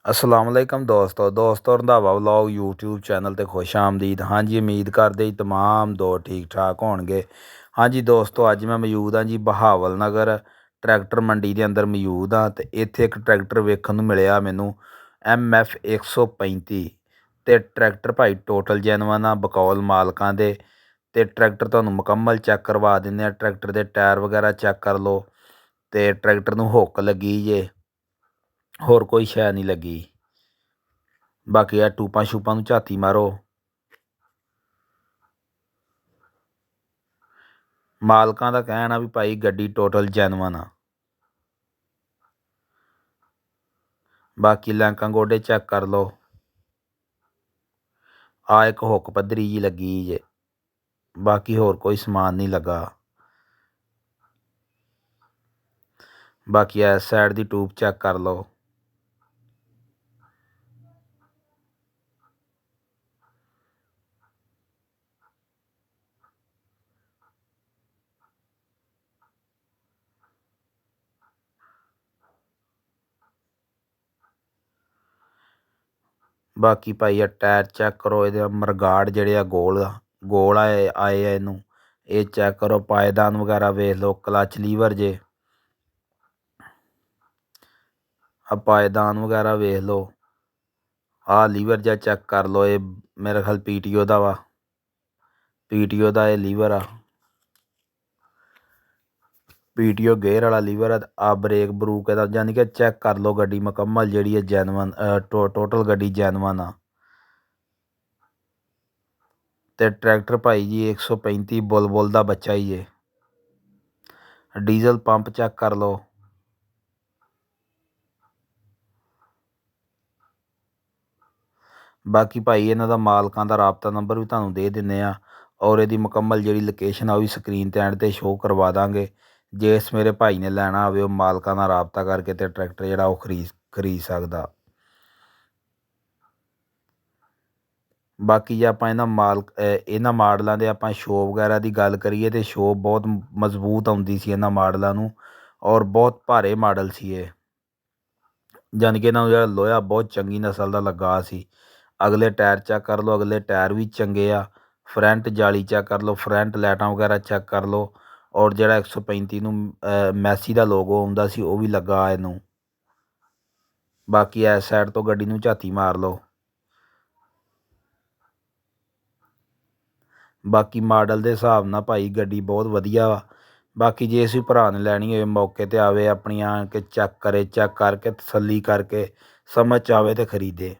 अस्सलाम वालेकुम दोस्तों रंधावा व्लॉग यूट्यूब चैनल ते खुश आमदीद। हाँ जी, उम्मीद करते जी तमाम दो ठीक ठाक होणगे। हाँ जी दोस्तों, अज मैं मौजूद हाँ जी बहावल नगर ट्रैक्टर मंडी के अंदर मौजूद हाँ। तो इत्थे एक ट्रैक्टर वेखण नूं मिलिया मैनू MF 135 ते ट्रैक्टर भाई टोटल जैनवन आ बकौल मालकां दे। ते ट्रैक्टर तुहानूं मुकम्मल चैक करवा दिंदे आ। ट्रैक्टर के टायर वगैरह चैक कर लो। तो ट्रैक्टर नूं हुक लगी जे, होर कोई शै नहीं लगी। बाकी आ टूपां छूपां नूं झाती मारो। मालकां दा कहना भी भाई गड्डी टोटल जैनवन आ। बाकी लैंकां गोडे चैक कर लो। आ एक हुक पद्धरी जी लगी जे, बाकी होर कोई समान नहीं लगा। बाकी इस साइड दी टूब चैक कर लो। बाकी भाई टायर चैक करो। ये मरगाड़ जड़े आ गोल आए आ इनू ये चैक करो। पायदान वगैरह वेख लो। क्लच लीवर जे पायदान वगैरह वेख लो। आ लीवर जा चैक कर लो। ये मेरे ख्याल PTO दा वा, PTO दा ये लीवर आ। PTO गेयर वाला लीवर आ। ब्रेक ब्रूक यानी कि चैक कर लो। गड्डी मुकम्मल जी है जैनवन टोटल गड्डी जैनवन आ। ते ट्रैक्टर भाई जी 135 बुलबुल दा बच्चा ही है। डीजल पंप चैक कर लो। बाकी भाई इन्हां दा मालकां दा राबता नंबर भी तुहानूं दे दिंदे आ। और इहदी मुकम्मल जी लोकेशन आ वो भी स्क्रीन ते एंड ते शो करवा दांगे। जिस मेरे भाई ने लैना होवे वो मालकां नाल राबता करके ते ट्रैक्टर जिहड़ा वो खरीद सकदा। बाकी जे आपां इन्हां माडलां दे आपां शो वगैरह की गल करिए तो शो बहुत मजबूत आउंदी सी इन्हां माडलां नूं और बहुत भारे माडल सी ये। जानी कि इन्हां नूं जिहड़ा लोहा बहुत चंगी नस्ल दा लगा सी। अगले टायर चैक कर लो। अगले टायर भी चंगे आ। फ्रंट जाली चैक कर लो। फ्रंट लाइटां वगैरह चैक कर लो। और जिहड़ा 135 नूं मैसी दा लोगो आउंदा सी वो भी लगा इनू। बाकी इस साइड तो गड्डी नूं झाती मार लो। बाकी मॉडल के हिसाब नाल भाई गड्डी बहुत वधिया वा। बाकी जे इस भरा ने लैनी होवे मौके ते आवे अपनी आण के चैक करे, चैक करके तसल्ली करके समझ च आवे तो खरीदे।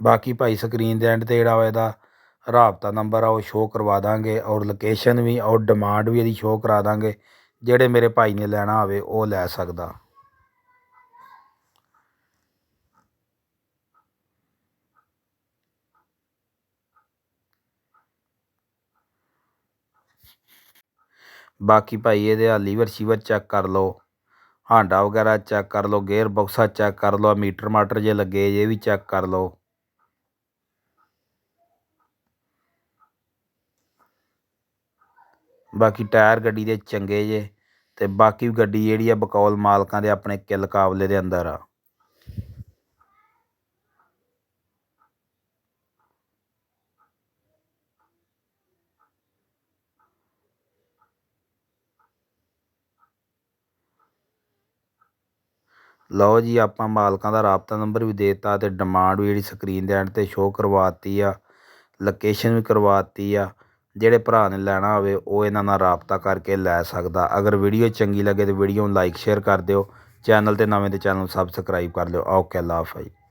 बाकी भाई स्क्रीन के एंड ते जिहड़ा इहदा राबता नंबर आ वो शो करवा देंगे और लोकेशन भी और डिमांड भी इहदी शो करा देंगे। जिहड़े मेरे भाई ने लैना होवे वो लै सकदा। बाकी भाई ये लीवर शीवर चैक कर लो। हांडा वगैरह चैक कर लो। गेयर बॉक्सा चैक कर लो। मीटर माटर जे लगे ये भी चैक कर लो। बाकी टायर गड्डी दे चंगे जे। ते बाकी गड्डी जिहड़ी आ बकौल मालकां दे अपने किल काबले दे अंदर आ। लो जी, आपां मालकां दा राबता नंबर भी देता ते डिमांड भी जिहड़ी स्क्रीन दे एंड ते शो करवाती आ। लोकेशन भी करवाती आ। जिहड़े भरा ने लैना होवे वो इन्हां नाल राबता करके लै सकदा। अगर वीडियो चंगी लगे तो वीडियो नूं लाइक शेयर कर दिओ। चैनल ते नवें ते चैनल नूं सबसक्राइब कर लिओ। ओके, अल्लाह हाफिज़।